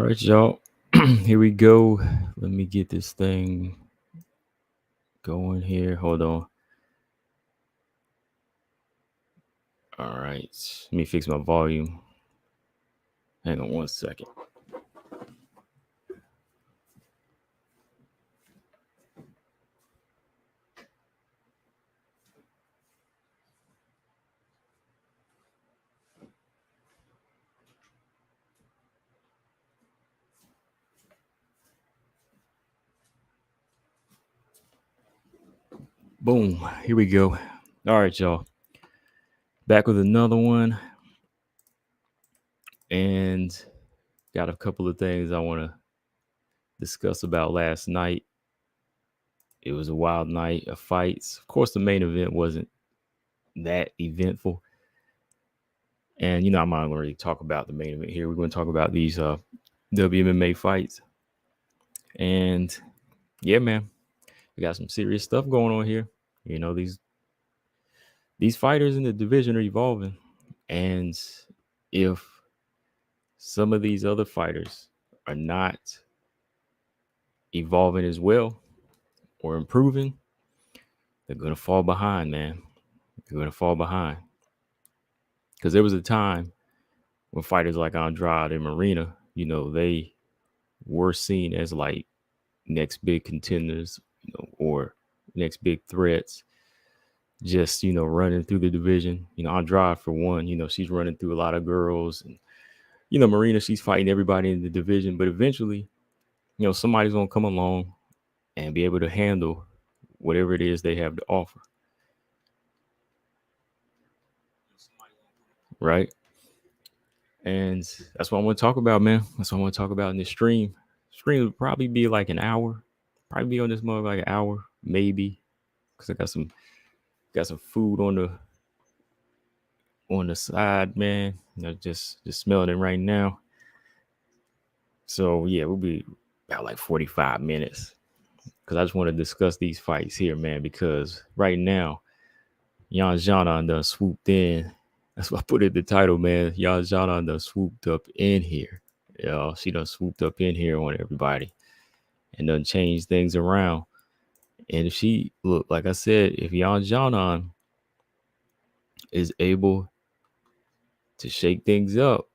right, y'all. Here we go. Let me get this thing going here. Hold on. All right. Let me fix my volume. Hang on 1 second. Boom. Here we go. All right, y'all. Back with another one. And got a couple of things I want to discuss about last night. It was a wild night of fights. Of course, the main event wasn't that eventful. And, I'm not going to really talk about the main event here. We're going to talk about these WMMA fights. And yeah, man, we got some serious stuff going on here. These fighters in the division are evolving. And if some of these other fighters are not evolving as well or improving, they're going to fall behind, man. They're going to fall behind. Because there was a time when fighters like Andrade and Marina, they were seen as like next big contenders, or next big threats, just, running through the division. Andrade, for one, she's running through a lot of girls. And, Marina, she's fighting everybody in the division. But eventually, somebody's going to come along and be able to handle whatever it is they have to offer. Right? And that's what I want to talk about, man. That's what I want to talk about in this stream. Stream would probably be like an hour. Probably be on this mother like an hour, maybe. Because I got some food on the side, man. Just smelling it right now. So yeah, we'll be about like 45 minutes. Because I just want to discuss these fights here, man. Because right now, Xiaonan done swooped in. That's what I put in the title, man. Xiaonan done swooped up in here. She done swooped up in here on everybody and done changed things around. And if she, look, like I said, if Xiaonan is able to shake things up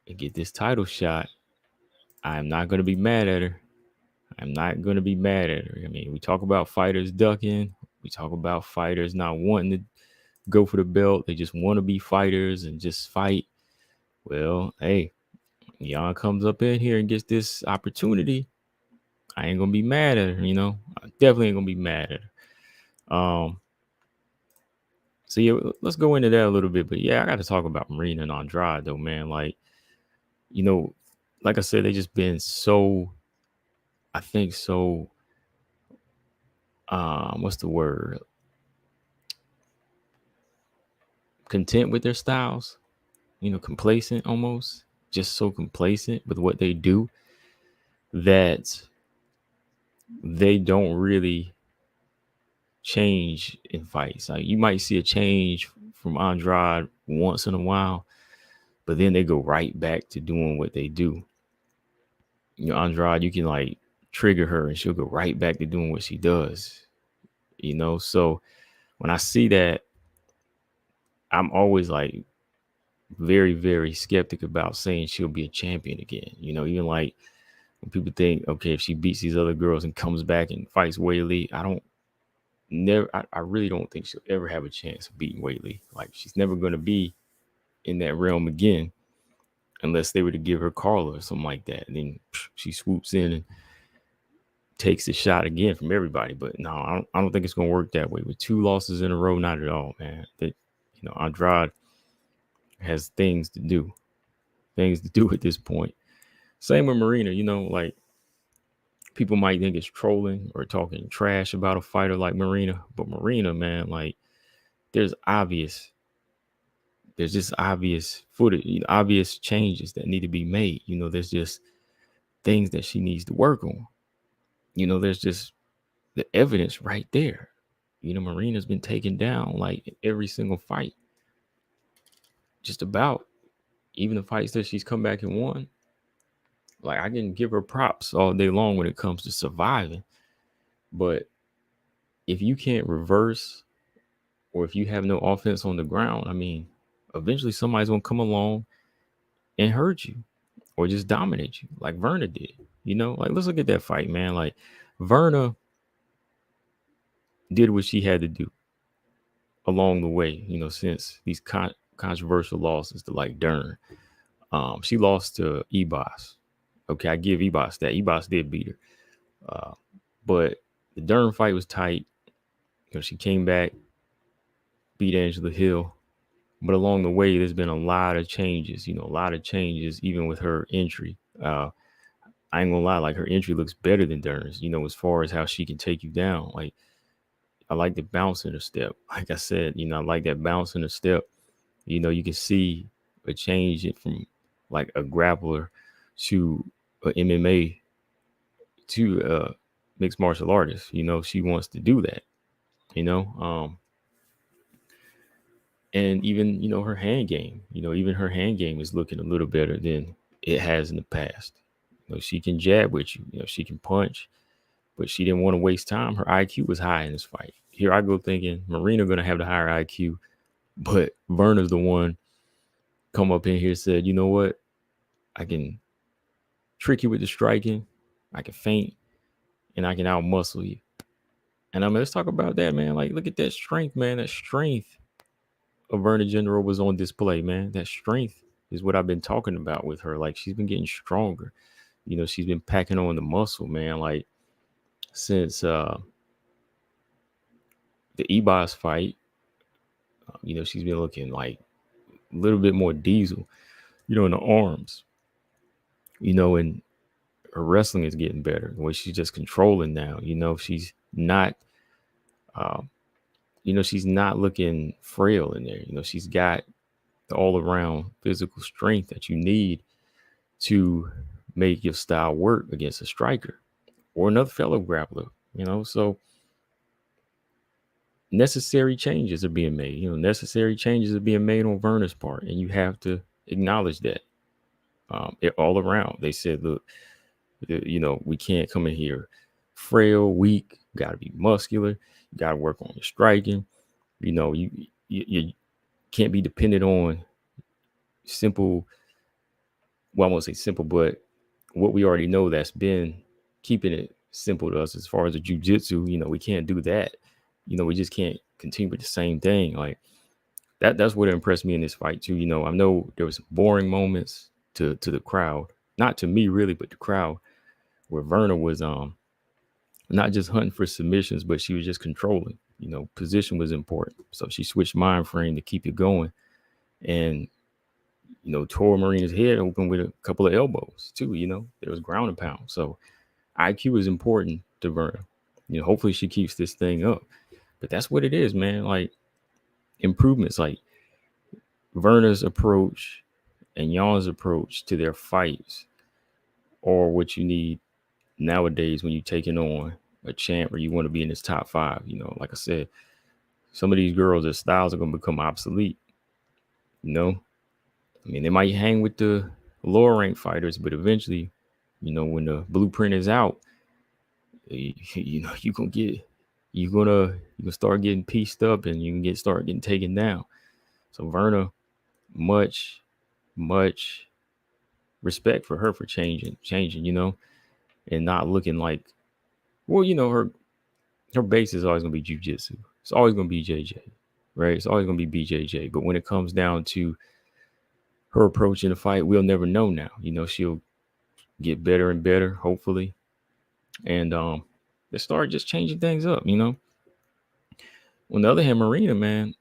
and get this title shot, I'm not going to be mad at her. I'm not going to be mad at her. I mean, we talk about fighters ducking. We talk about fighters not wanting to go for the belt. They just want to be fighters and just fight. Well, hey, Jan comes up in here and gets this opportunity. I ain't going to be mad at her, I definitely ain't going to be mad at her. So yeah, let's go into that a little bit. But yeah, I got to talk about Marina and Andrade though, man. Like, like I said, they just been so, I think so, what's the word? Content with their styles, complacent almost, just so complacent with what they do that they don't really change in fights. Like, you might see a change from Andrade once in a while, but then they go right back to doing what they do. Andrade, you can like trigger her and she'll go right back to doing what she does. So when I see that, I'm always like very, very skeptic about saying she'll be a champion again. Even like when people think, okay, if she beats these other girls and comes back and fights Weili, I really don't think she'll ever have a chance of beating Weili. Like, she's never going to be in that realm again unless they were to give her Carla or something like that. And then she swoops in and takes the shot again from everybody. But no, I don't think it's going to work that way. With 2 losses in a row, not at all, man. Andrade has things to do at this point. Same with Marina, like, people might think it's trolling or talking trash about a fighter like Marina, but Marina, man, like, there's just obvious footage, obvious changes that need to be made. There's just things that she needs to work on. There's just the evidence right there. Marina's been taken down like every single fight. Just about. Even the fights that she's come back and won. Like I can give her props all day long when it comes to surviving, but if you can't reverse or if you have no offense on the ground, I mean, eventually somebody's gonna come along and hurt you or just dominate you, like Verna did. You know, like let's look at that fight, man. Like Verna did what she had to do along the way, you know, since these controversial losses to like Dern. She lost to Ebos. Okay, I give Ebos that. Ebos did beat her. But the Dern fight was tight. You know, she came back, beat Angela Hill. But along the way, there's been a lot of changes, you know, a lot of changes, even with her entry. I ain't gonna lie, like her entry looks better than Dern's, you know, as far as how she can take you down. Like, I like the bounce in her step. Like I said, you know, I like that bounce in her step. You know, you can see a change from like a grappler to a MMA to mixed martial artist. You know, she wants to do that, you know. And even, you know, her hand game, you know, even her hand game is looking a little better than it has in the past. You know, she can jab with you, you know, she can punch, but she didn't want to waste time. Her IQ was high in this fight. Here I go thinking Marina going to have the higher IQ, but Verna's the one come up in here said, you know what? I can trick you with the striking. I can feint and I can out muscle you. And I mean, let's talk about that, man. Like, look at that strength, man. That strength of Verna Jandiroba was on display, man. That strength is what I've been talking about with her. Like, she's been getting stronger. You know, she's been packing on the muscle, man. Like, since the Ebos fight, you know, she's been looking like a little bit more diesel, you know, in the arms, you know, and her wrestling is getting better. The way she's just controlling now, you know, she's not, you know, she's not looking frail in there. You know, she's got the all around physical strength that you need to make your style work against a striker or another fellow grappler, you know. So necessary changes are being made. You know, necessary changes are being made on Verna's part, and you have to acknowledge that. All around, they said, look, you know, we can't come in here frail, weak. Got to be muscular. You got to work on your striking. You know, you can't be dependent on simple. Well, I won't say simple, but what we already know that's been keeping it simple to us as far as the jiu-jitsu. You know, we can't do that. You know, we just can't continue with the same thing. Like that's what impressed me in this fight too. You know, I know there was boring moments to the crowd, not to me really, but the crowd, where Verna was not just hunting for submissions, but she was just controlling. You know, position was important. So she switched mind frame to keep it going. And, you know, tore Marina's head open with a couple of elbows too. You know, there was ground and pound. So IQ is important to Verna. You know, hopefully she keeps this thing up. But that's what it is, man. Like improvements, like Verna's approach and Jan's approach to their fights, or what you need nowadays when you're taking on a champ or you want to be in this top five. You know, like I said, some of these girls, their styles are going to become obsolete. You know, I mean, they might hang with the lower ranked fighters, but eventually, you know, when the blueprint is out, you know, you're gonna start getting pieced up and you can start getting taken down. So Verna, much respect for her for changing, you know, and not looking like, well, you know, her base is always gonna be jiu-jitsu. It's always gonna be JJ, right? It's always gonna be BJJ. But when it comes down to her approach in the fight, we'll never know now. You know, she'll get better and better, hopefully. And they start just changing things up, you know. On the other hand, Marina, man,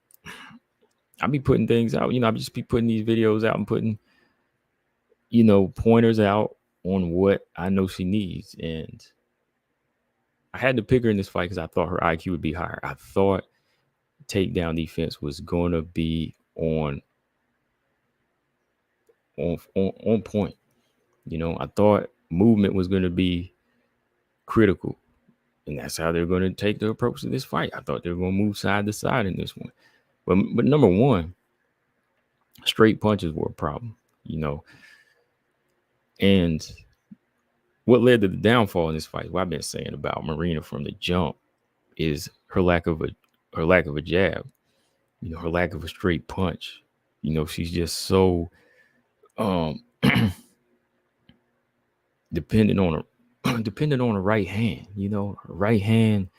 I be putting things out. You know, I just be putting these videos out and putting, you know, pointers out on what I know she needs. And I had to pick her in this fight because I thought her IQ would be higher. I thought takedown defense was going to be on point. You know, I thought movement was going to be critical. And that's how they're going to take the approach to this fight. I thought they were going to move side to side in this one. But number one, straight punches were a problem, you know. And what led to the downfall in this fight, what I've been saying about Marina from the jump, is her lack of a jab. Her lack of a straight punch. She's just so um dependent on her dependent on her right hand. Her right hand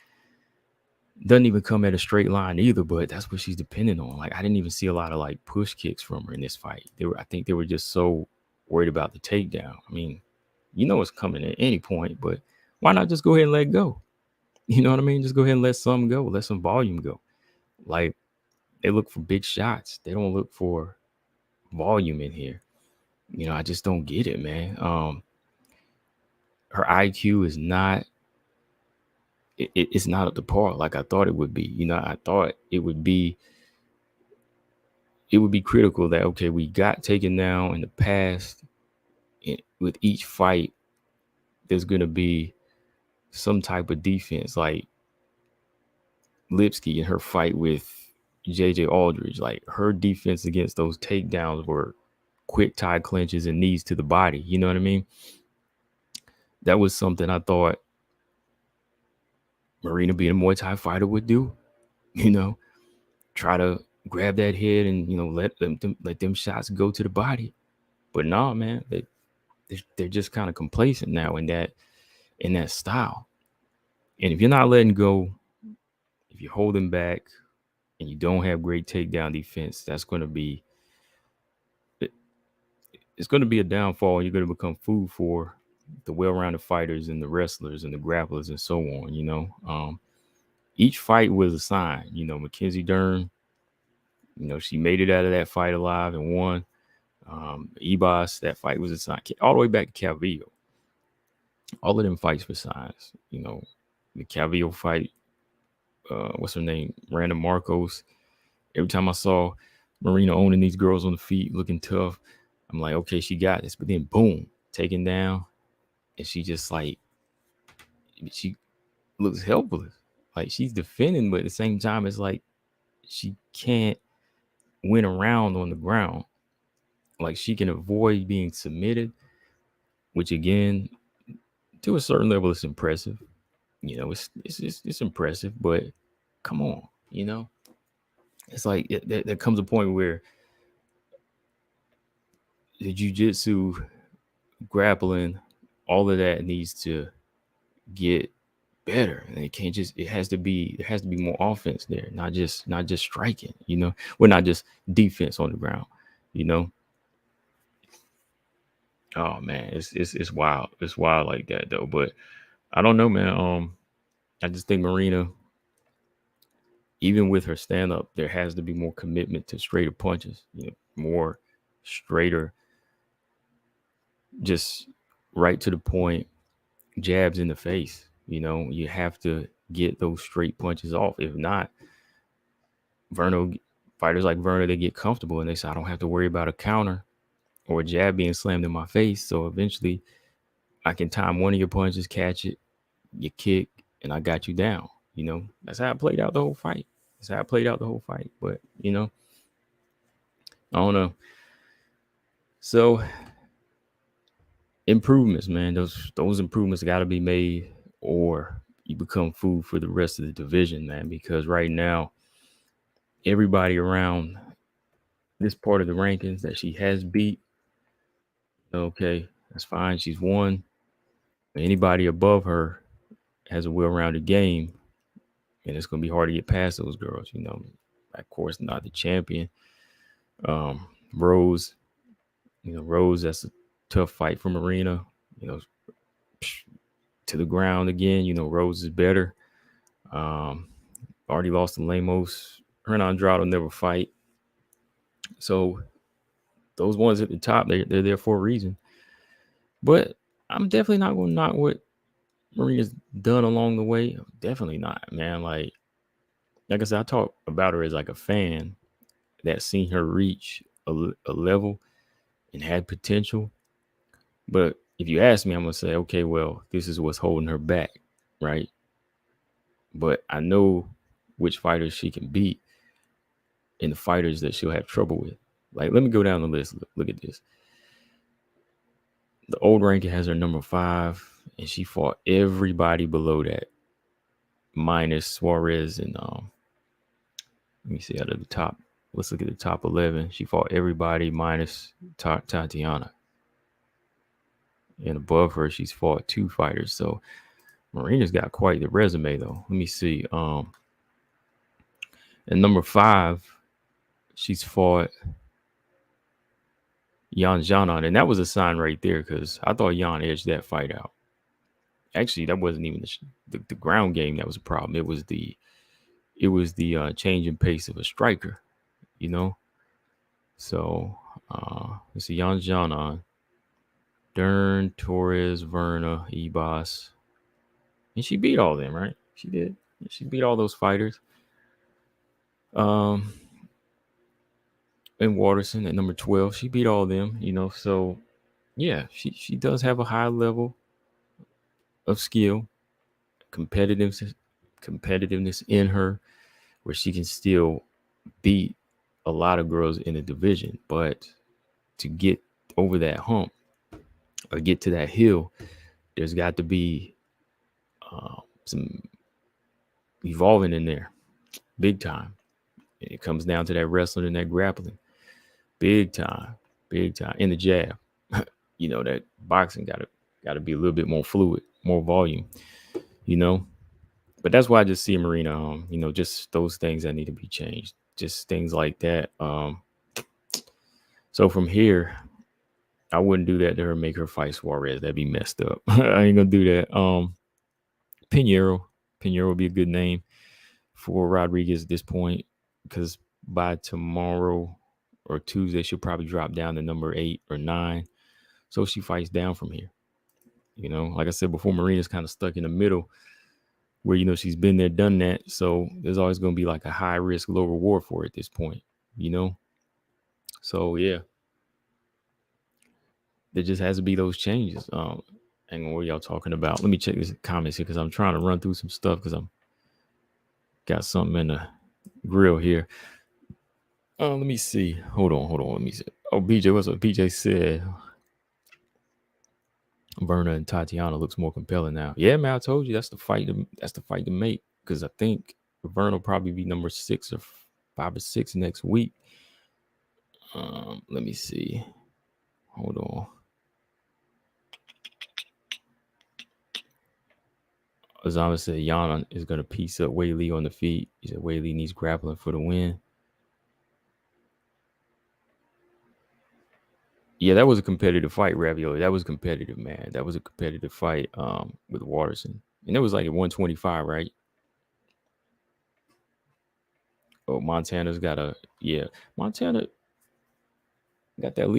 doesn't even come at a straight line either, but that's what she's dependent on. Like, I didn't even see a lot of like push kicks from her in this fight. I think they were just so worried about the takedown. I mean, it's coming at any point, but why not just go ahead and let go? You know what I mean? Just go ahead and let some go, let some volume go. Like, they look for big shots. They don't look for volume in here. I just don't get it, man. Her IQ is not it's not up to par like I thought it would be. I thought it would be critical that, okay, we got taken down in the past. With each fight, there's going to be some type of defense, like Lipsky in her fight with JJ Aldridge. Like, her defense against those takedowns were quick tie clinches and knees to the body. You know what I mean? That was something I thought Marina, being a Muay Thai fighter, would do. Try to grab that head and let them shots go to the body. But nah, man, they're just kind of complacent now in that style. And if you're not letting go, if you're holding back, and you don't have great takedown defense, it's going to be a downfall, and you're going to become food for the well-rounded fighters and the wrestlers and the grapplers and so on. Each fight was a sign. Mackenzie Dern, she made it out of that fight alive and won. Ebos, that fight was a sign. All the way back to Calvillo. All of them fights were signs. The Calvillo fight, what's her name? Random Marcos. Every time I saw Marina owning these girls on the feet, looking tough, I'm like, okay, she got this. But then, boom, taken down. And she just like, she looks helpless. Like, she's defending, but at the same time, it's like she can't win around on the ground. Like, she can avoid being submitted, which, again, to a certain level, is impressive. It's impressive, but come on, it's like there comes a point where the jiu-jitsu, grappling, all of that needs to get better, and there has to be more offense there, not just striking, not just defense on the ground. Oh man, it's wild. It's wild like that though. But I don't know, man. I just think Marina, even with her stand up, there has to be more commitment to straighter punches, more straighter, just right to the point jabs in the face. You have to get those straight punches off. If not, fighters like Verno, they get comfortable and they say, I don't have to worry about a counter or a jab being slammed in my face. So eventually I can time one of your punches, catch it, you kick, and I got you down. That's how it played out the whole fight. But, I don't know. So improvements, man, those improvements got to be made, or you become food for the rest of the division, man, because right now, everybody around this part of the rankings that she has beat, okay, that's fine. She's won. Anybody above her has a well-rounded game, and it's going to be hard to get past those girls. Of course, not the champion. Rose, Rose, that's a tough fight for Marina. To the ground again. Rose is better. Already lost to Lemos. Her and Andrade will never fight. So those ones at the top, they're there for a reason. But I'm definitely not going to knock what Marina's done along the way. Definitely not, man. Like I said, I talk about her as like a fan that's seen her reach a level and had potential. But if you ask me, I'm going to say, okay, well, this is what's holding her back, right? But I know which fighters she can beat and the fighters that she'll have trouble with. Like, let me go down the list. Look at this. The old ranking has her number 5. and she fought everybody below that, minus Suarez and let me see out of the top. Let's look at the top 11. She fought everybody minus Tatiana. And above her, she's fought 2 fighters. So Marina's got quite the resume, though. Let me see. And number 5, she's fought Xiaonan, and that was a sign right there because I thought Yan edged that fight out. Actually, that wasn't even the ground game that was a problem. It was the change in pace of a striker, you know. So let's see, Xiaonan, Dern, Torres, Verna, Ebas, and she beat all of them, right? She did. She beat all those fighters. And Waterson at number 12, she beat all of them, you know. So yeah, she does have a high level of skill, competitiveness in her, where she can still beat a lot of girls in the division. But to get over that hump or get to that hill, there's got to be some evolving in there, big time. And it comes down to that wrestling and that grappling, big time, in the jab. You know, that boxing got to be a little bit more fluid, more volume, you know. But that's why I just see Marina, you know, just those things that need to be changed, just things like that. So from here, I wouldn't do that to her, make her fight Suarez. That'd be messed up. I ain't gonna do that. Pinheiro would be a good name for Rodriguez at this point, because by tomorrow or Tuesday, she'll probably drop down to number 8 or 9. So she fights down from here. You know, like I said before, Marina's kind of stuck in the middle where, you know, she's been there, done that. So there's always going to be like a high risk, low reward for her at this point, you know? So, yeah. There just has to be those changes. And what are y'all talking about? Let me check this comments here because I'm trying to run through some stuff because I'm got something in the grill here. Let me see. Hold on. Let me see. Oh, BJ, what's up? BJ said Verna and Tatiana looks more compelling now. Yeah, man, I told you that's the fight to make, because I think Verna will probably be number 6 or 5 or 6 next week. Let me see. Hold on. Azama said Yana is going to piece up Wei on the feet. He said Wei needs grappling for the win. Yeah, that was a competitive fight, Ravioli. That was competitive, man. That was a competitive fight with Waterson. And it was like at 125, right? Oh, Montana got that Leah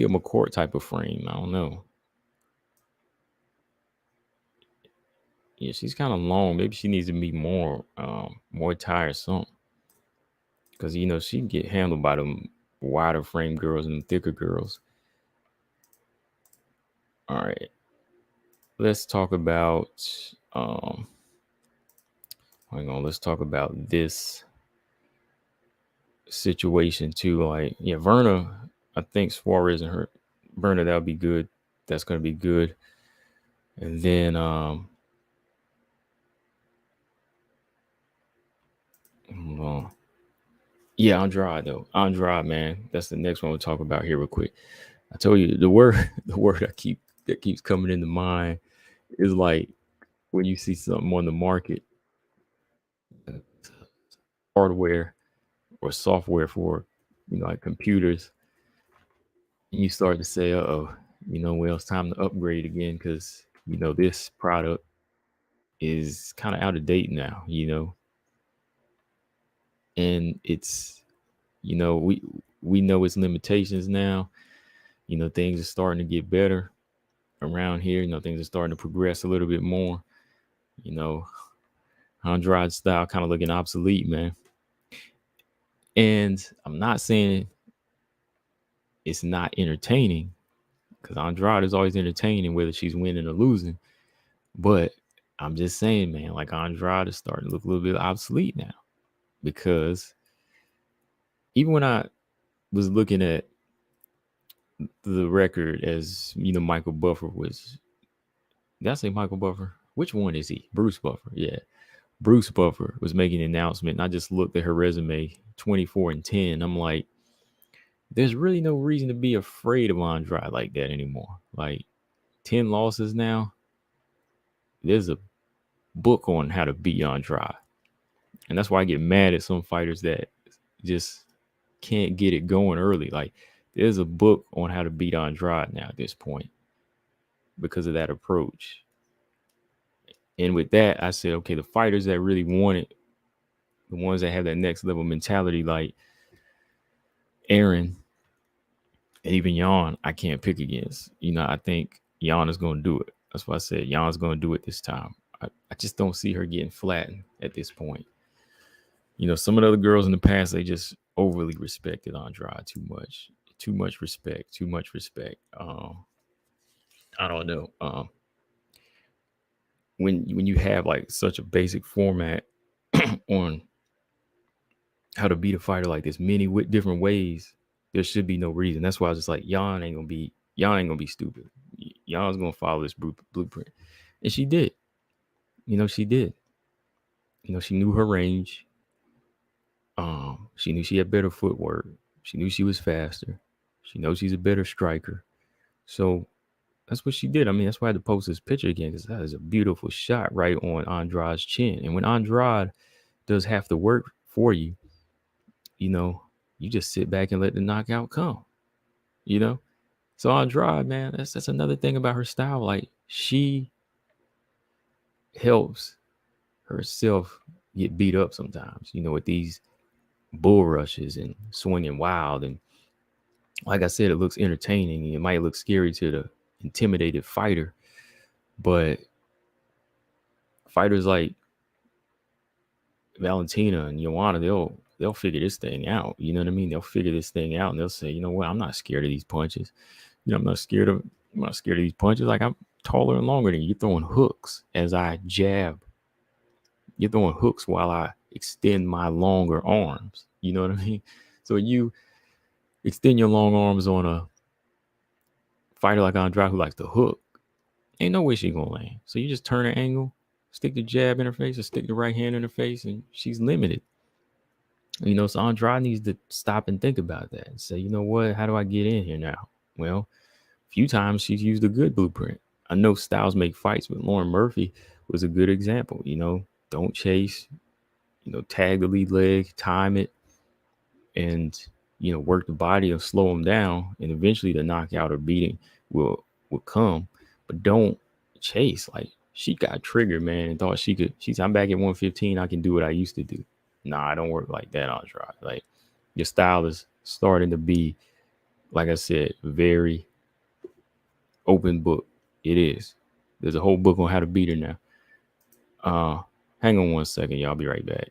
McCourt type of frame. I don't know. Yeah, she's kind of long. Maybe she needs to be more tiresome. Because, you know, she can get handled by them wider frame girls and thicker girls. All right. Let's talk about let's talk about this situation too. Like, yeah, Verna, I think Suarez and her Verna, that'll be good. That's gonna be good. And then yeah, Andrade, man. That's the next one we'll talk about here real quick. I told you the word that keeps coming into mind is like when you see something on the market, hardware or software for, you know, like computers, and you start to say, well, it's time to upgrade again because, you know, this product is kind of out of date now, you know, and it's, you know, we know its limitations now. You know, things are starting to get better around here. You know, things are starting to progress a little bit more. You know, Andrade style kind of looking obsolete, man. And I'm not saying it's not entertaining, because Andrade is always entertaining, whether she's winning or losing. But I'm just saying, man, like Andrade is starting to look a little bit obsolete now, because even when I was looking at the record, as you know, Michael Buffer was Did I say Michael Buffer? Which one is he? Bruce Buffer. Yeah. Bruce Buffer was making an announcement, and I just looked at her resume, 24-10. I'm like, there's really no reason to be afraid of Andrade like that anymore. Like 10 losses now. There's a book on how to beat Andrade. And that's why I get mad at some fighters that just can't get it going early. Like there's a book on how to beat Andrade now at this point because of that approach. And with that, I said, okay, the fighters that really want it, the ones that have that next level mentality, like Aaron and even Jan, I can't pick against. I think Jan is going to do it. That's why I said Jan's going to do it this time. I just don't see her getting flattened at this point. Some of the other girls in the past, they just overly respected Andrade too much. Too much respect. Too much respect. I don't know. When you have like such a basic format on how to beat a fighter like this many different ways, there should be no reason. That's why I was just like, Jan ain't gonna be stupid. Jan's gonna follow this blueprint, and she did. She did. She knew her range. She knew she had better footwork. She knew she was faster. She knows she's a better striker. So that's what she did. I mean, that's why I had to post this picture again, because that is a beautiful shot right on Andrade's chin. And when Andrade does half the work for you, you just sit back and let the knockout come. So Andrade, man, that's another thing about her style. Like she helps herself get beat up sometimes, with these bull rushes and swinging wild. And like I said, it looks entertaining. It might look scary to the intimidated fighter, but fighters like Valentina and Joanna, they'll figure this thing out. You know what I mean? They'll figure this thing out and they'll say, you know what, I'm not scared of these punches. I'm not scared of these punches. Like I'm taller and longer than you. You're throwing hooks as I jab. You're throwing hooks while I extend my longer arms. You know what I mean? So you extend your long arms on a fighter like Andrade who likes to hook. Ain't no way she gonna land. So you just turn her angle, stick the jab in her face, or stick the right hand in her face, and she's limited. So Andrade needs to stop and think about that and say, you know what? How do I get in here now? Well, a few times she's used a good blueprint. I know styles make fights, but Lauren Murphy was a good example. Don't chase, tag the lead leg, time it, and, work the body or slow them down. And eventually the knockout or beating will come. But don't chase. Like she got triggered, man, and thought she's I'm back at 115. I can do what I used to do. Nah, I don't work like that, Andrade. Like your style is starting to be, like I said, very open book. It is. There's a whole book on how to beat her now. Hang on one second, y'all. I'll be right back.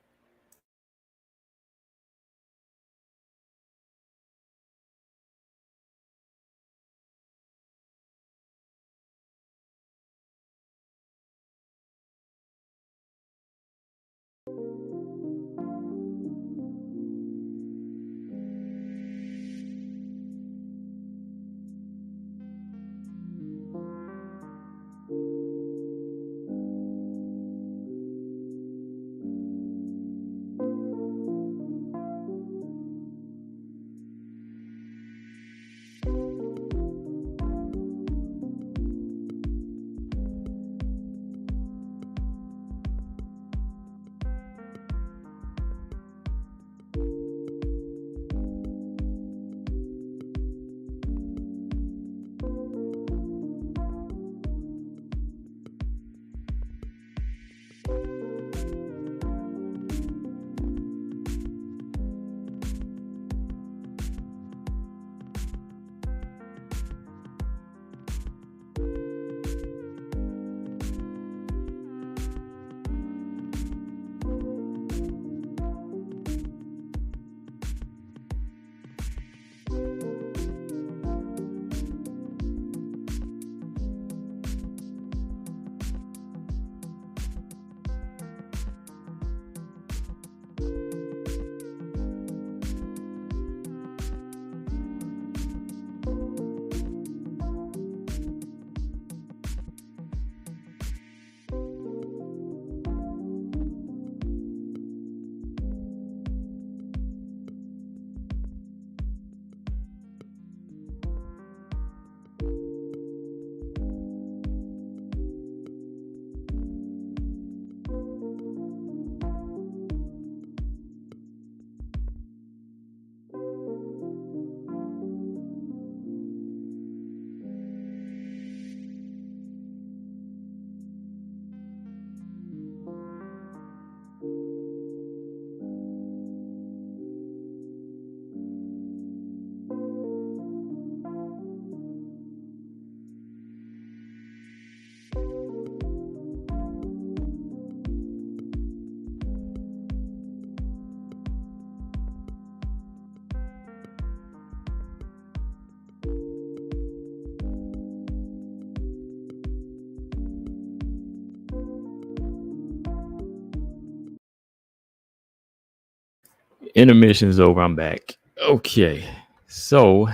Intermission's over. I'm back. Okay. So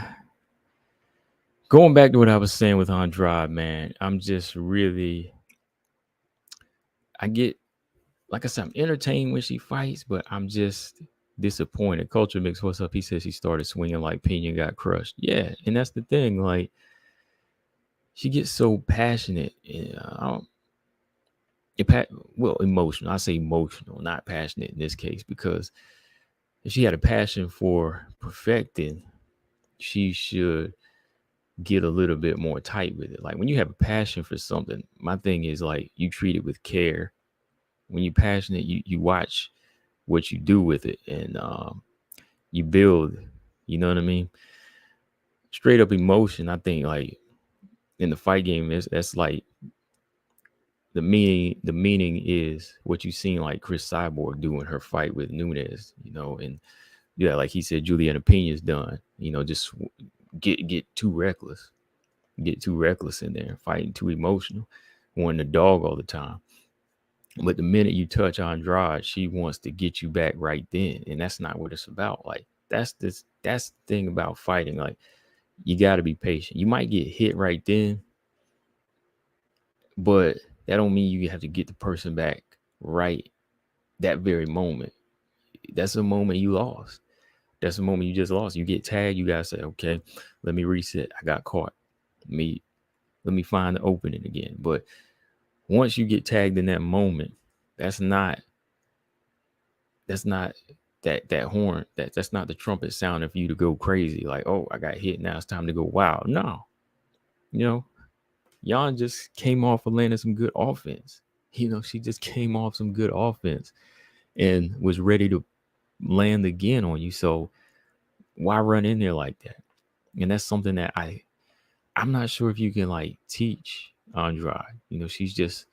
going back to what I was saying with Andrade, man, I'm just really, I get, like I said, I'm entertained when she fights, but I'm just disappointed. Culture Mix, what's up? He says she started swinging like Pena got crushed. Yeah. And that's the thing. Like, she gets so passionate. Well, emotional. I say emotional, not passionate in this case, because if she had a passion for perfecting, she should get a little bit more tight with it. Like when you have a passion for something, my thing is like you treat it with care. When you're passionate, you watch what you do with it, and you build. You know what I mean? Straight up emotion. I think like in the fight game, that's like the meaning. The meaning is what you seen like Chris Cyborg doing her fight with Nunes. You know, and yeah, like he said, Juliana Pena's done. You know, just get too reckless. Get too reckless in there, fighting too emotional, wanting the dog all the time. But the minute you touch Andrade, she wants to get you back right then. And that's not what it's about. Like that's the thing about fighting. Like you gotta be patient. You might get hit right then, but that don't mean you have to get the person back right that very moment. That's a moment you lost. That's a moment you just lost. You get tagged, you gotta say, okay, let me reset. I got caught. Let me find the opening again. But once you get tagged in that moment, that's not that horn. That's not the trumpet sounding for you to go crazy. Like, oh, I got hit. Now it's time to go wild. No, you know, Jan just came off of landing some good offense. You know, she just came off some good offense and was ready to land again on you. So why run in there like that? And that's something that I'm not sure if you can like teach Andrade. You know, she's just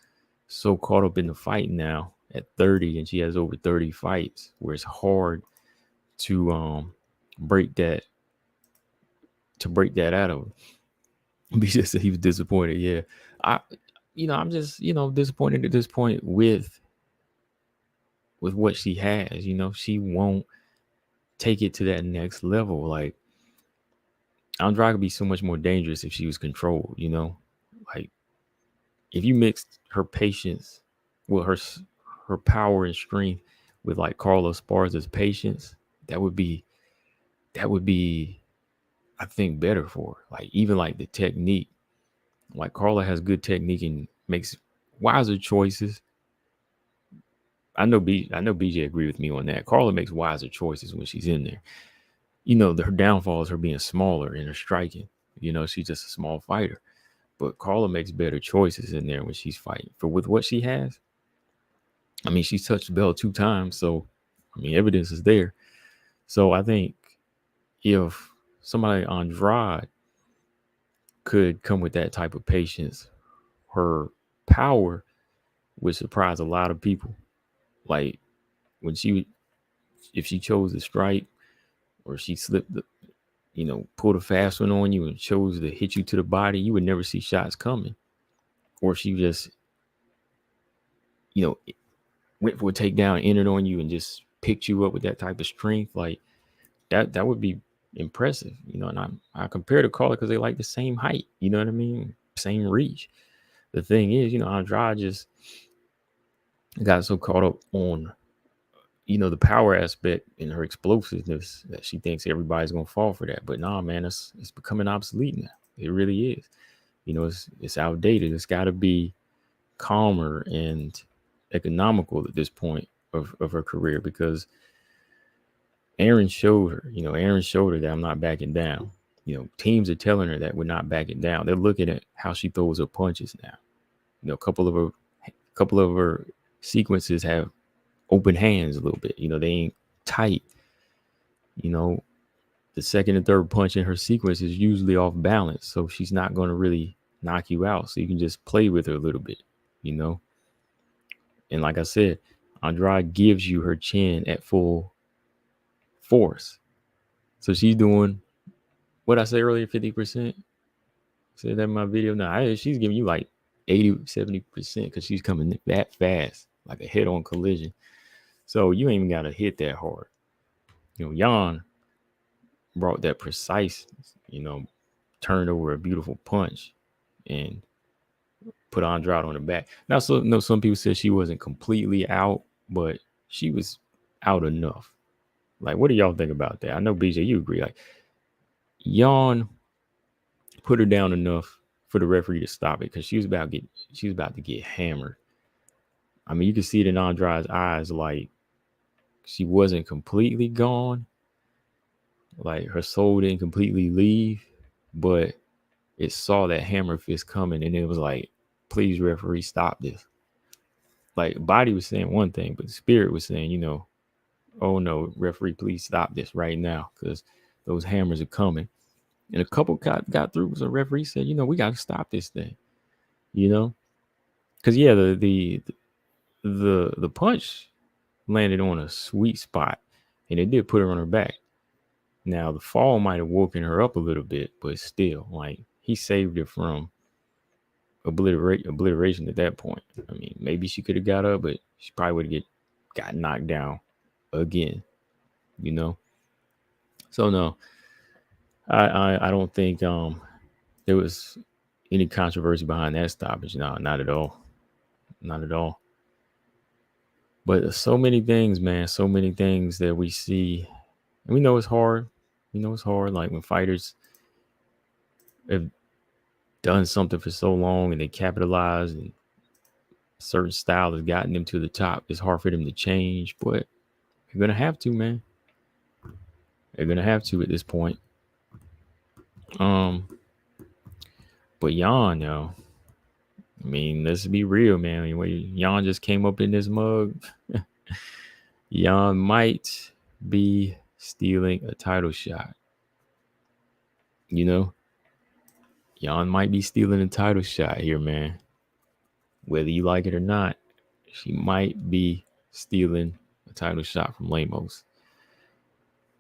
so caught up in the fight now at 30, and she has over 30 fights where it's hard to break that out of her. He just said he was disappointed. Yeah. I'm just, disappointed at this point with what she has. You know, she won't take it to that next level. Like Andrade could be so much more dangerous if she was controlled, you know? Like if you mixed her patience, well, her power and strength with like Carla Esparza's patience, that would be, I think, better for her. Like even like the technique, like Carla has good technique and makes wiser choices. I know BJ agree with me on that. Carla makes wiser choices when she's in there. You know, her downfall is her being smaller in her striking. You know, she's just a small fighter. But Carla makes better choices in there when she's fighting. For with what she has, I mean, she's touched the belt 2 times, so I mean, evidence is there. So I think if somebody like Andrade could come with that type of patience, her power would surprise a lot of people. Like when if she chose to strike or she slipped pulled a fast one on you and chose to hit you to the body, you would never see shots coming. Or she just, went for a takedown, entered on you, and just picked you up with that type of strength, like that would be impressive, And I compare to Carla because they like the same height, you know what I mean? Same reach. The thing is, Andrade just got so caught up on, the power aspect and her explosiveness that she thinks everybody's gonna fall for that. But nah, man, it's becoming obsolete now. It really is. It's outdated. It's got to be calmer and economical at this point of her career, because Aaron showed her that I'm not backing down. Teams are telling her that we're not backing down. They're looking at how she throws her punches now. A couple of her sequences have open hands a little bit. They ain't tight. The second and third punch in her sequence is usually off balance, so she's not going to really knock you out. So you can just play with her a little bit, And like I said, Andrade gives you her chin at full force. So she's doing what I said earlier, 50%. Said that in my video. Now she's giving you like 80, 70% because she's coming that fast, like a head-on collision. So you ain't even got to hit that hard. Jan brought that precise, turned over a beautiful punch and put Andrade on the back. Now, so no, some people said she wasn't completely out, but she was out enough. Like, what do y'all think about that? I know BJ, you agree. Like, Jan put her down enough for the referee to stop it because she was about to get hammered. I mean, you can see it in Andrade's eyes, like she wasn't completely gone, like her soul didn't completely leave, but it saw that hammer fist coming, and it was like, "Please, referee, stop this." Like, body was saying one thing, but the spirit was saying, "Oh no, referee, please stop this right now, because those hammers are coming." And a couple got through, so the referee said, "We got to stop this thing," because yeah, the punch landed on a sweet spot, and it did put her on her back. Now the fall might have woken her up a little bit, but still, like, he saved her from obliteration at that point. I mean, maybe she could have got up, but she probably would have got knocked down again. So no, I don't think there was any controversy behind that stoppage. No, not at all, not at all. But so many things, man, so many things that we see, and we know it's hard. We know it's hard. Like when fighters have done something for so long and they capitalize, and a certain style has gotten them to the top, it's hard for them to change. But they're gonna have to, man. They're gonna have to at this point. Um, but Jan, I mean, let's be real, man. When Jan just came up in this mug, Jan might be stealing a title shot. Jan might be stealing a title shot here, man. Whether you like it or not, she might be stealing a title shot from Lemos.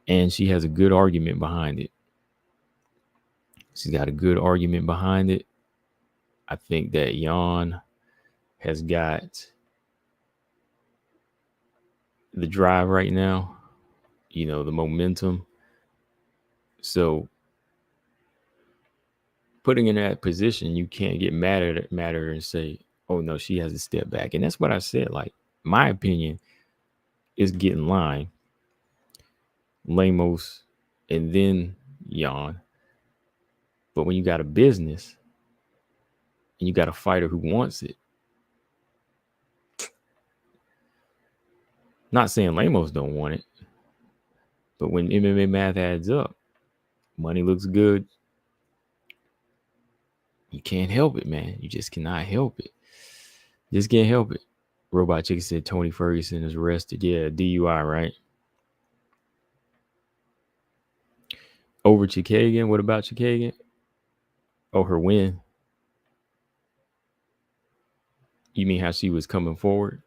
And she has a good argument behind it. She's got a good argument behind it. I think that Jan has got the drive right now, the momentum. So putting in that position, you can't get mad at her and say, "Oh no, she has to step back." And that's what I said. Like, my opinion is get in line, Lemos, and then Jan. But when you got a business and you got a fighter who wants it, not saying Lemos don't want it, but when MMA math adds up, money looks good, you can't help it, man. You just cannot help it. Just can't help it. Robot Chicken said Tony Ferguson is arrested. Yeah, DUI, right? Over Chikagan. What about Chikagan? Oh, her win. You mean how she was coming forward?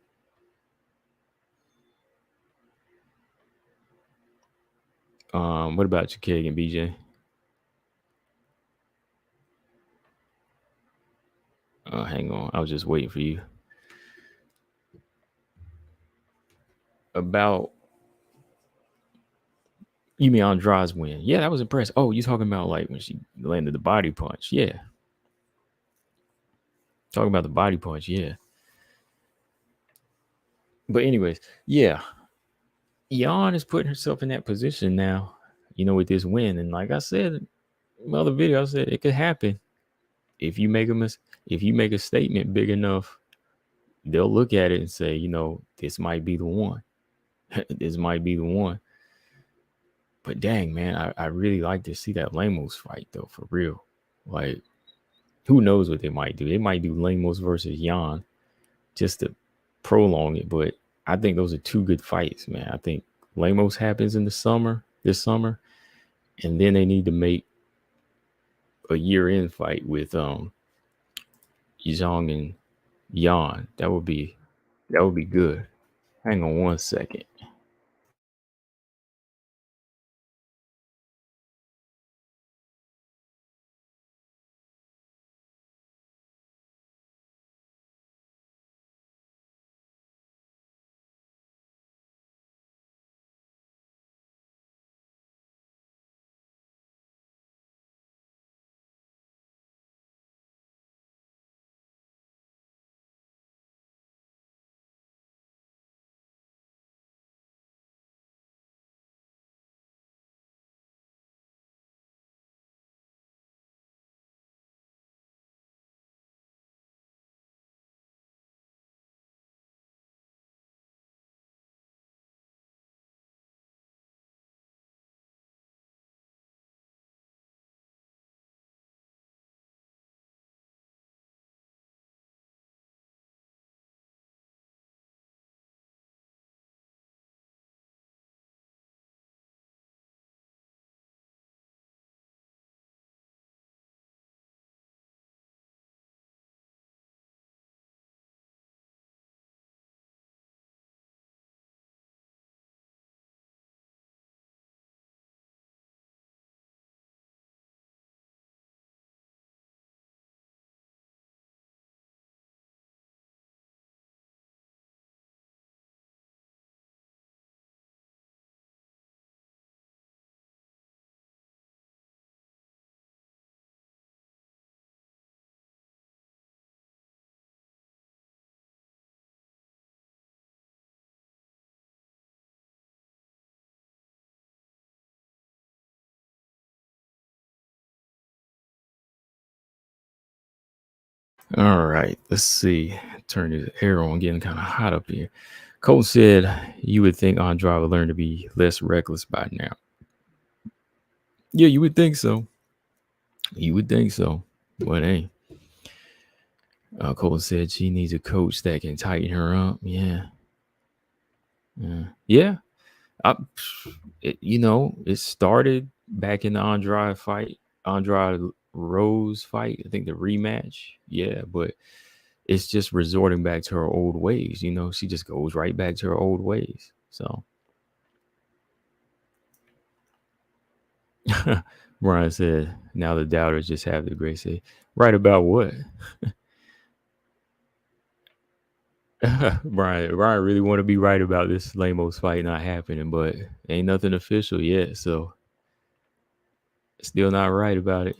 What about Chikagan, BJ? Hang on. I was just waiting for you. About, you mean Andrade's win? Yeah, that was impressive. Oh, you talking about like when she landed the body punch? Yeah. Talking about the body punch, yeah. But anyways, yeah. Jan is putting herself in that position now, with this win. And like I said in my other video, I said it could happen. If you make a statement big enough, they'll look at it and say, this might be the one. This might be the one. But dang, man, I really like to see that Lemos fight, though, for real. Like, who knows what they might do? They might do Lemos versus Jan just to prolong it. But I think those are two good fights, man. I think Lemos happens in this summer, and then they need to make a year-end fight with Zhang and Jan. That would be good. Hang on one second. All right, let's see. Turn the air on, getting kind of hot up here. Cole said you would think Andrade would learn to be less reckless by now. Yeah, you would think so. You would think so. But hey, Cole said she needs a coach that can tighten her up. Yeah. Yeah. I, it started back in the Andrade fight, Andrade Rose fight. I think the rematch. Yeah, but it's just resorting back to her old ways. She just goes right back to her old ways. So Brian said, now the doubters just have the grace. Say, right about what? Brian really want to be right about this Lamos fight not happening, but ain't nothing official yet, so still not right about it.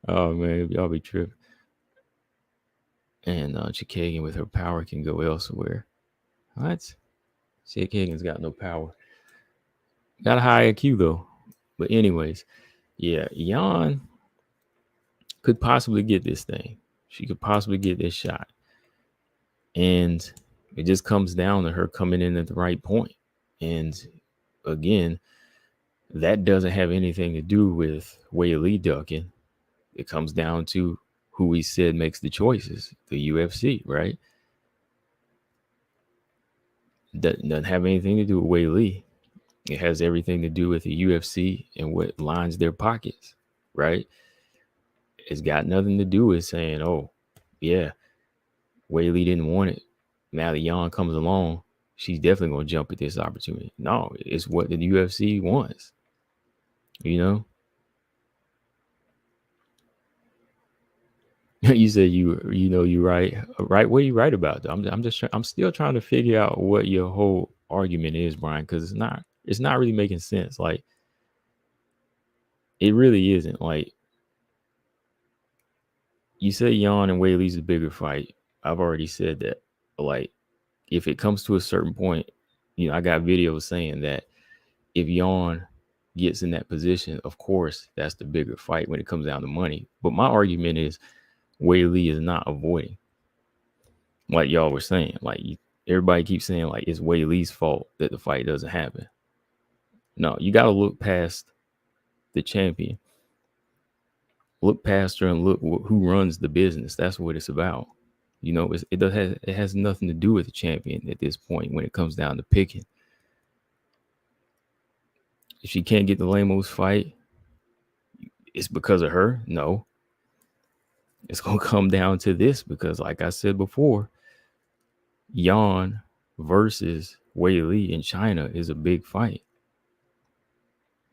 Oh man, y'all be tripping. And Chikagan with her power can go elsewhere. What? Chikagan's got no power. Got a high IQ though. But anyways, yeah, Jan could possibly get this thing. She could possibly get this shot. And it just comes down to her coming in at the right point. And again, that doesn't have anything to do with Wei ducking. It comes down to who we said makes the choices, the UFC, right? That doesn't have anything to do with Wei. It has everything to do with the UFC and what lines their pockets, right? It's got nothing to do with saying, oh, yeah, Wei didn't want it. Now that Jan comes along, she's definitely going to jump at this opportunity. No, it's what the UFC wants, You said you're right. What are you right about? Though? I'm still trying to figure out what your whole argument is, Brian, because it's not really making sense. Like, it really isn't. Like, you say Jan and Whaley's a bigger fight. I've already said that. Like, if it comes to a certain point, I got videos saying that if Jan gets in that position, of course, that's the bigger fight when it comes down to money. But my argument is Whaley is not avoiding, like y'all were saying. Like, everybody keeps saying, like, it's Whaley's fault that the fight doesn't happen. No, you got to look past the champion. Look past her and look who runs the business. That's what it's about. It has nothing to do with the champion at this point when it comes down to picking. If she can't get the Lamos fight, it's because of her? No. It's going to come down to this because, like I said before, Yan versus Wei Li in China is a big fight.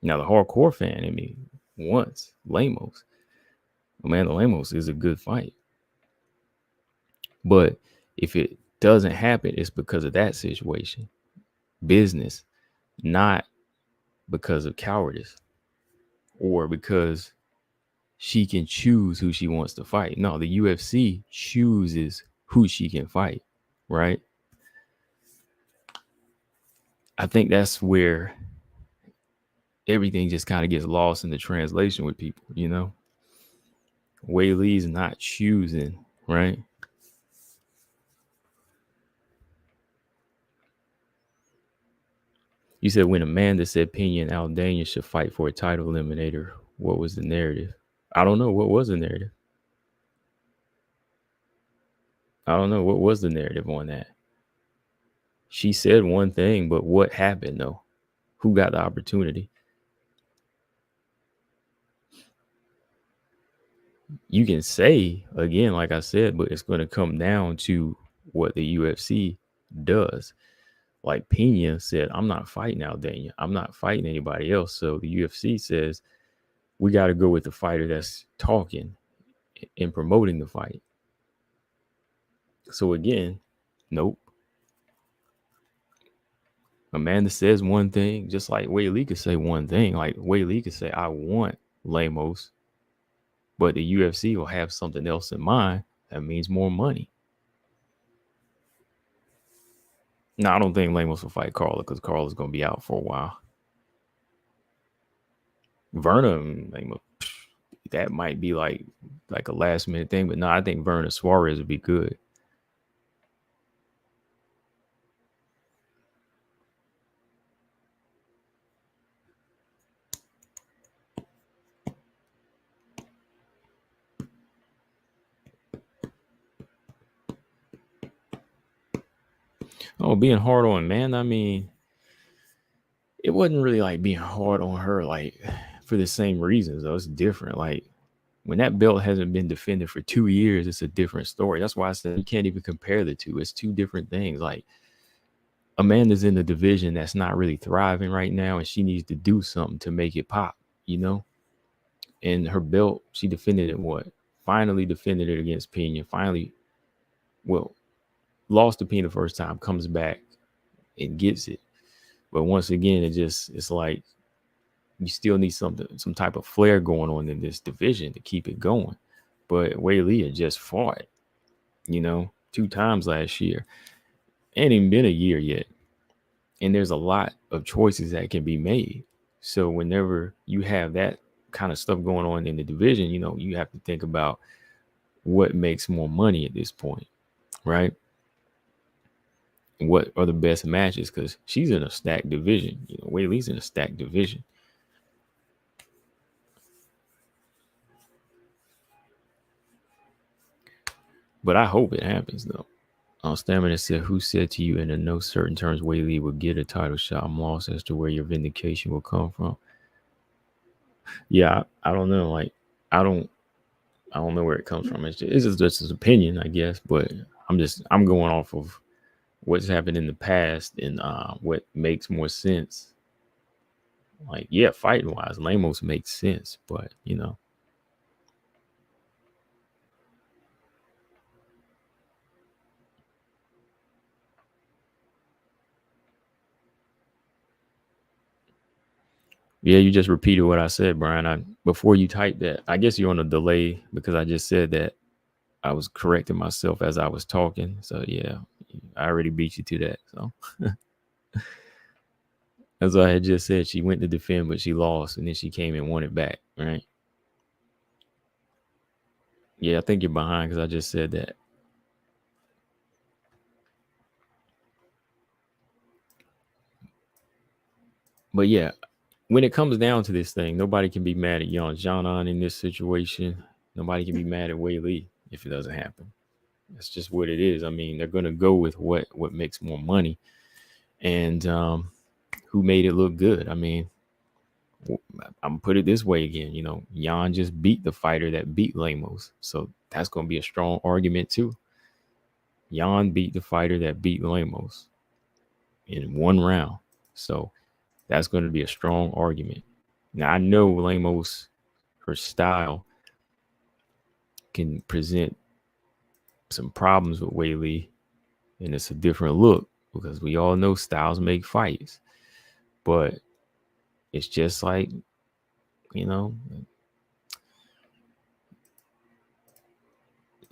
Now, the hardcore fan in me wants Lamos. Amanda Lemos is a good fight. But if it doesn't happen, it's because of that situation. Business, not because of cowardice or because she can choose who she wants to fight. No, the UFC chooses who she can fight, right? I think that's where everything just kind of gets lost in the translation with people, Wei Li's not choosing, right? You said when Amanda said Pena and Aldana should fight for a title eliminator, what was the narrative? I don't know. What was the narrative? I don't know. What was the narrative on that? She said one thing, but what happened though? Who got the opportunity? You can say again, like I said, but it's going to come down to what the UFC does. Like Pena said, I'm not fighting Aldana. I'm not fighting anybody else. So the UFC says we got to go with the fighter that's talking and promoting the fight. So again, nope. Amanda says one thing, just like Wei Li could say one thing. Like Wei Li could say, I want Lamos, but the UFC will have something else in mind that means more money. No, I don't think Lamos will fight Carla because Carla's going to be out for a while. Verna, that might be like a last minute thing. But no, I think Vernon Suarez would be good. Oh, being hard on, man. I mean, it wasn't really like being hard on her, like for the same reasons, though. It's different. Like when that belt hasn't been defended for 2 years, it's a different story. That's why I said you can't even compare the two. It's two different things. Like Amanda's in the division that's not really thriving right now, and she needs to do something to make it pop, you know? And her belt, she defended it what? Finally defended it against Pena. Finally, well, lost to Pena first time, comes back and gets it. But once again, it's like you still need some type of flair going on in this division to keep it going. But Weili had just fought, 2 times last year. Ain't even been a year yet. And there's a lot of choices that can be made. So whenever you have that kind of stuff going on in the division, you have to think about what makes more money at this point, right? And what are the best matches? Because she's in a stacked division. Weili's in a stacked division. But I hope it happens, though. Stamina said, who said to you in no certain terms Weili would get a title shot? I'm lost as to where your vindication will come from. Yeah, I don't know. Like, I don't know where it comes from. It's just his opinion, I guess. But I'm going off of what's happened in the past and what makes more sense. Like, yeah, fighting wise, Lemos makes sense, but Yeah, you just repeated what I said, Brian. Before you typed that, I guess you're on a delay because I just said that I was correcting myself as I was talking. So yeah, I already beat you to that. So as I had just said, she went to defend, but she lost, and then she came and won it back, right? Yeah, I think you're behind because I just said that. But yeah, when it comes down to this thing, nobody can be mad at Xiaonan in this situation. Nobody can be mad at Weili if it doesn't happen. That's just what it is. I mean, they're gonna go with what makes more money, and who made it look good. I mean, I'm gonna put it this way again. Jan just beat the fighter that beat Lemos, so that's gonna be a strong argument too. Jan beat the fighter that beat Lemos in 1 round, so that's going to be a strong argument. Now I know Lemos, her style can present some problems with Weili, and it's a different look because we all know styles make fights. But it's just like,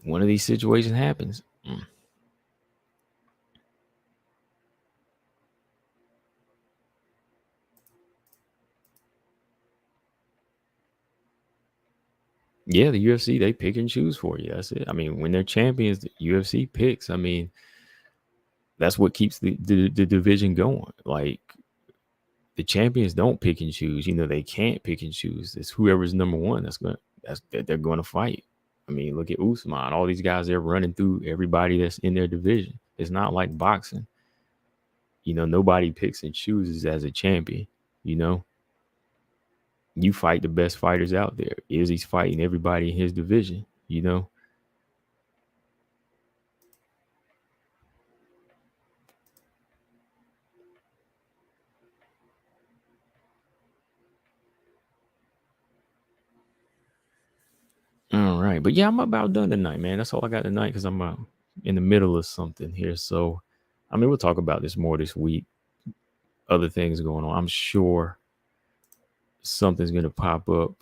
one of these situations happens. Yeah, the UFC, they pick and choose for you. That's it. I mean, when they're champions, the UFC picks. I mean, that's what keeps the division going. Like, the champions don't pick and choose. They can't pick and choose. It's whoever's number one that they're going to fight. I mean, look at Usman. All these guys, they're running through everybody that's in their division. It's not like boxing. Nobody picks and chooses as a champion. You fight the best fighters out there. Izzy's fighting everybody in his division. All right. But yeah, I'm about done tonight, man. That's all I got tonight because I'm in the middle of something here. So, I mean, we'll talk about this more this week. Other things going on. I'm sure something's going to pop up.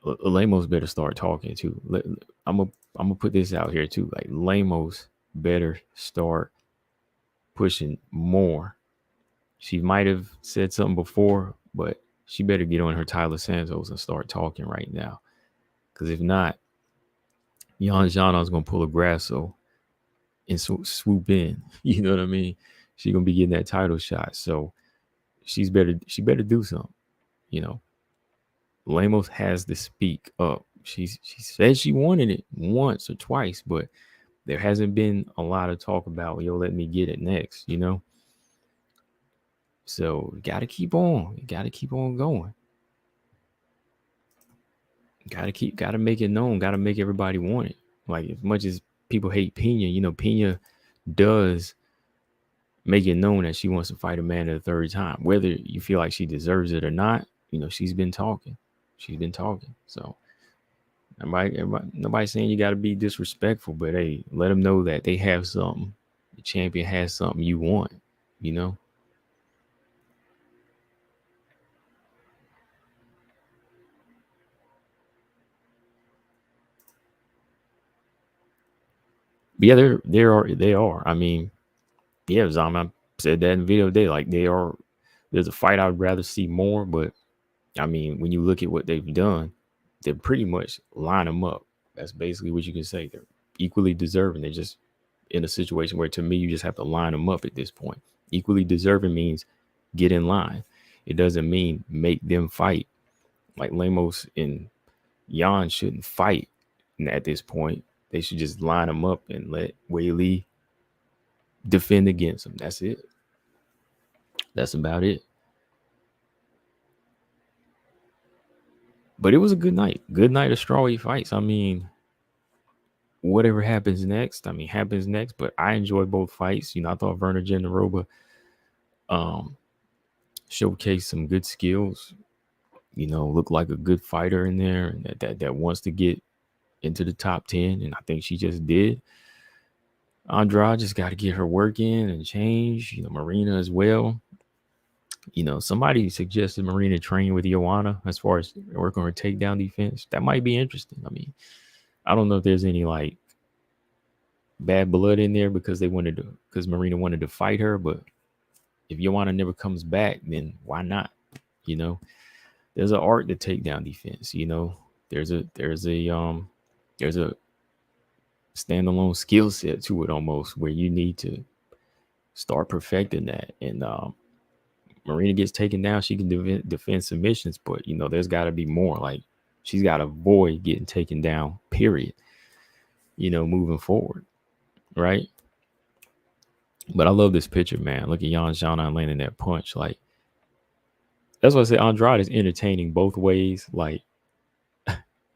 Lemos better start talking too. I'm gonna put this out here too. Like, Lemos better start pushing more. She might have said something before, but she better get on her Tyler Santos and start talking right now. Because if not, Jan's gonna pull a Grasso and swoop in. You know what I mean? She gonna be getting that title shot. So she better do something. You know, Lemos has to speak up. She said she wanted it once or twice, but there hasn't been a lot of talk about, yo, let me get it next, you know? So you gotta keep on. You gotta keep on going. Gotta make it known, gotta make everybody want it. Like as much as people hate Pena, you know, Pena does make it known that she wants to fight Amanda the third time. Whether you feel like she deserves it or not, you know, she's been talking. She's been talking. So nobody's saying you got to be disrespectful, but hey, let them know that they have something. The champion has something you want, you know? But yeah, they are. I mean, yeah, Zama said that in the video today. Like they are. There's a fight I'd rather see more, but I mean, when you look at what they've done, they're pretty much line them up. That's basically what you can say. They're equally deserving. They're just in a situation where, to me, you just have to line them up at this point. Equally deserving means get in line. It doesn't mean make them fight. Like Lemos and Jan shouldn't fight at this point. They should just line them up and let Weili defend against them. That's it. That's about it. But it was a good night. Good night of strawweight fights. I mean, whatever happens next, happens next. But I enjoyed both fights. You know, I thought Werner Jandiroba showcased some good skills. You know, looked like a good fighter in there, and that wants to get into the top 10. And I think she just did. Andrade just got to get her work in and change. You know, Marina as well. You know, somebody suggested Marina train with Joanna as far as work on her takedown defense. That might be interesting. I mean, I don't know if there's any like bad blood in there because Marina wanted to fight her, but if Joanna never comes back, then why not? You know, there's an art to takedown defense. You know, there's a standalone skill set to it almost where you need to start perfecting that. And Marina gets taken down, she can defend submissions, but you know, there's got to be more. Like she's got to avoid getting taken down, period. You know, moving forward, right? But I love this picture, man. Look at Xiaonan landing that punch. Like that's why I say Andrade is entertaining both ways. Like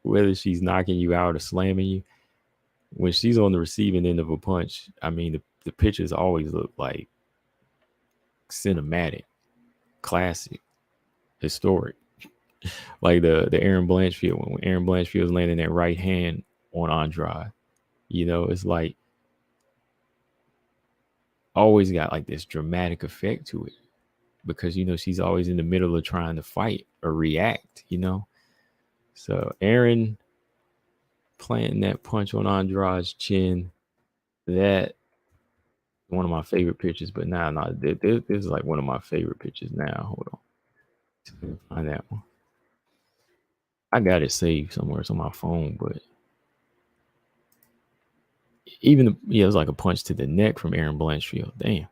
whether she's knocking you out or slamming you, when she's on the receiving end of a punch, I mean, the pictures always look like cinematic, classic, historic. Like the Aaron Blanchfield when Aaron Blanchfield was landing that right hand on Andrade. You know, it's like always got like this dramatic effect to it because, you know, she's always in the middle of trying to fight or react, you know. So Aaron planting that punch on Andrade's chin, that one of my favorite pictures. But this is like one of my favorite pictures now. Hold on. Find that one. I got it saved somewhere. It's on my phone, but it was like a punch to the neck from Aaron Blanchfield. Damn.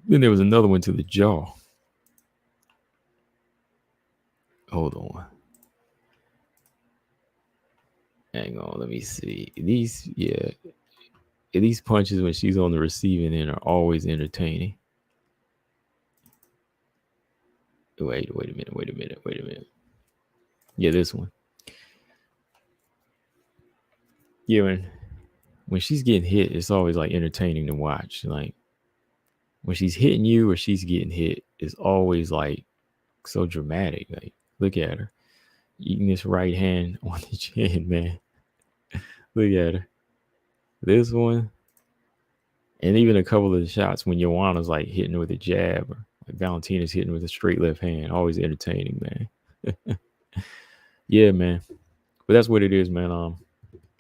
Then there was another one to the jaw. Hold on. Hang on, let me see. These punches when she's on the receiving end are always entertaining. Wait a minute. Yeah, this one. Yeah, when she's getting hit, it's always like entertaining to watch. Like when she's hitting you or she's getting hit, it's always like so dramatic. Like look at her eating this right hand on the chin, man. Look at her. This one. And even a couple of the shots when Joanna's like hitting with a jab or like Valentina's hitting with a straight left hand. Always entertaining, man. Yeah, man. But that's what it is, man. I'm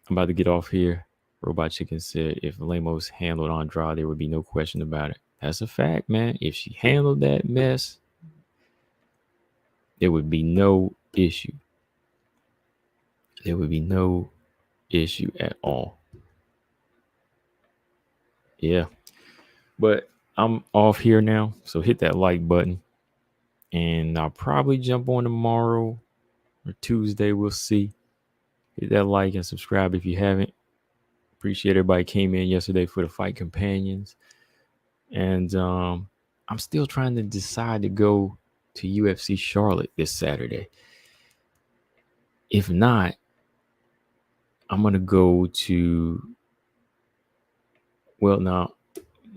about to get off here. Robot Chicken said if Lemos handled Andrade, there would be no question about it. That's a fact, man. If she handled that mess, There would be no issue. There would be no issue at all. Yeah. But I'm off here now. So hit that like button. And I'll probably jump on tomorrow or Tuesday. We'll see. Hit that like and subscribe if you haven't. Appreciate everybody came in yesterday for the fight companions. And I'm still trying to decide to go to UFC Charlotte this Saturday. If not, I'm going to go to, well, no,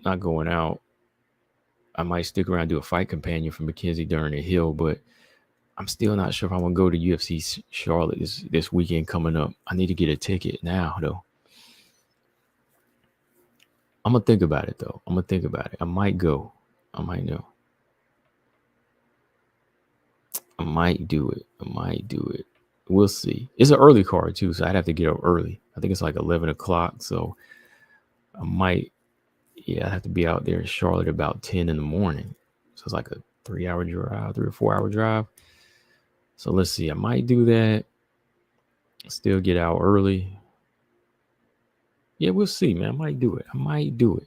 not going out. I might stick around and do a fight companion for Mackenzie during the Hill, but I'm still not sure if I'm going to go to UFC Charlotte this weekend coming up. I need to get a ticket now, though. I'm going to think about it, though. I might go. I might know. I might do it. We'll see. It's an early card, too, so I'd have to get up early. I think it's like 11 o'clock, so I might, I have to be out there in Charlotte about 10 in the morning. So it's like a 3 or 4 hour drive. So let's see. I might do that. Still get out early. Yeah, we'll see, man. I might do it. I might go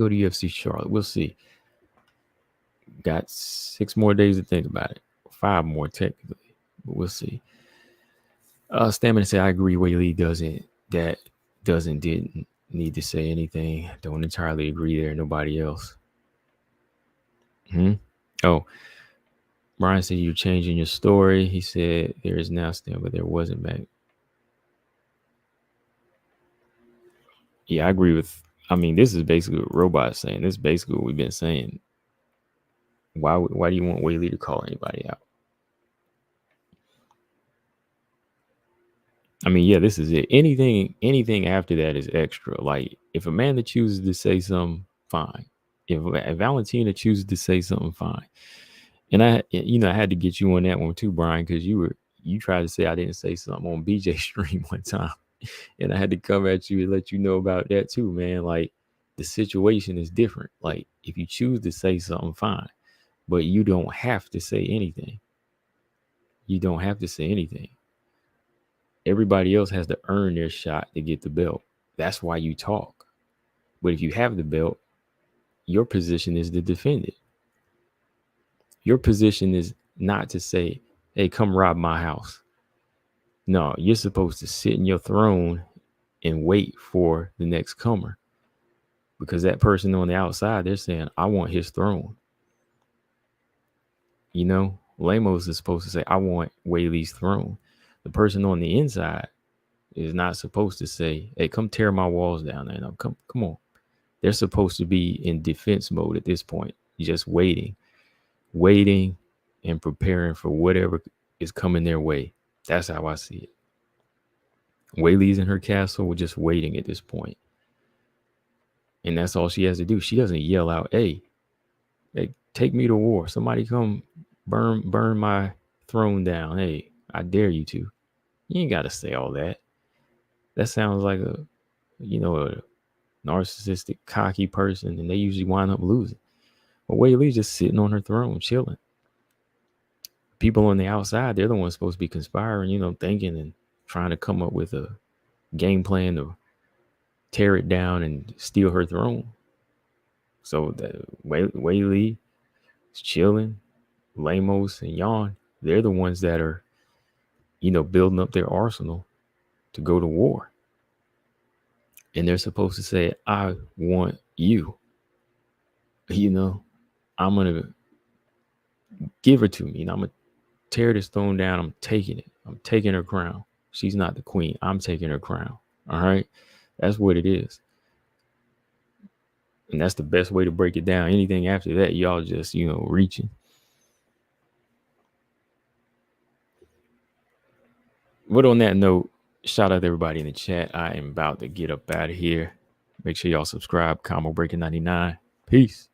to UFC Charlotte. We'll see. Got 6 more days to think about it. 5 more technically, but we'll see. Stamina said, I agree. Whaley didn't need to say anything. Don't entirely agree there. Nobody else. Oh, Brian said you're changing your story. He said there is now still, but there wasn't back. Yeah, I agree with. I mean, this is basically what Robot's saying. This is basically what we've been saying. Why do you want Whaley to call anybody out? I mean, yeah, this is it. Anything after that is extra. Like if Amanda chooses to say something, fine. If Valentina chooses to say something, fine. And I had to get you on that one too, Brian, because you tried to say I didn't say something on BJ stream one time, and I had to come at you and let you know about that too, man. Like the situation is different. Like if you choose to say something, fine, but you don't have to say anything. Everybody else has to earn their shot to get the belt. That's why you talk. But if you have the belt, your position is to defend it. Your position is not to say, hey, come rob my house. No, you're supposed to sit in your throne and wait for the next comer. Because that person on the outside, they're saying, I want his throne. You know, Lemos is supposed to say, I want Whaley's throne. The person on the inside is not supposed to say, hey, come tear my walls down. No, come on. They're supposed to be in defense mode at this point. You're just waiting and preparing for whatever is coming their way. That's how I see it. Whaley's in her castle. We're just waiting at this point. And that's all she has to do. She doesn't yell out, hey, take me to war. Somebody come burn my throne down. Hey, I dare you to. You ain't got to say all that. That sounds like a narcissistic, cocky person, and they usually wind up losing. But Whaley's just sitting on her throne, chilling. People on the outside, they're the ones supposed to be conspiring, thinking and trying to come up with a game plan to tear it down and steal her throne. So that Whaley is chilling. Lemos and Jan, they're the ones that are, building up their arsenal to go to war. And they're supposed to say, I want you. I'm going to give her to me. And I'm going to tear this throne down. I'm taking it. I'm taking her crown. She's not the queen. I'm taking her crown. All right. That's what it is. And that's the best way to break it down. Anything after that, y'all just, reaching. But on that note, shout out to everybody in the chat. I am about to get up out of here. Make sure y'all subscribe. Combo Breaking 99. Peace.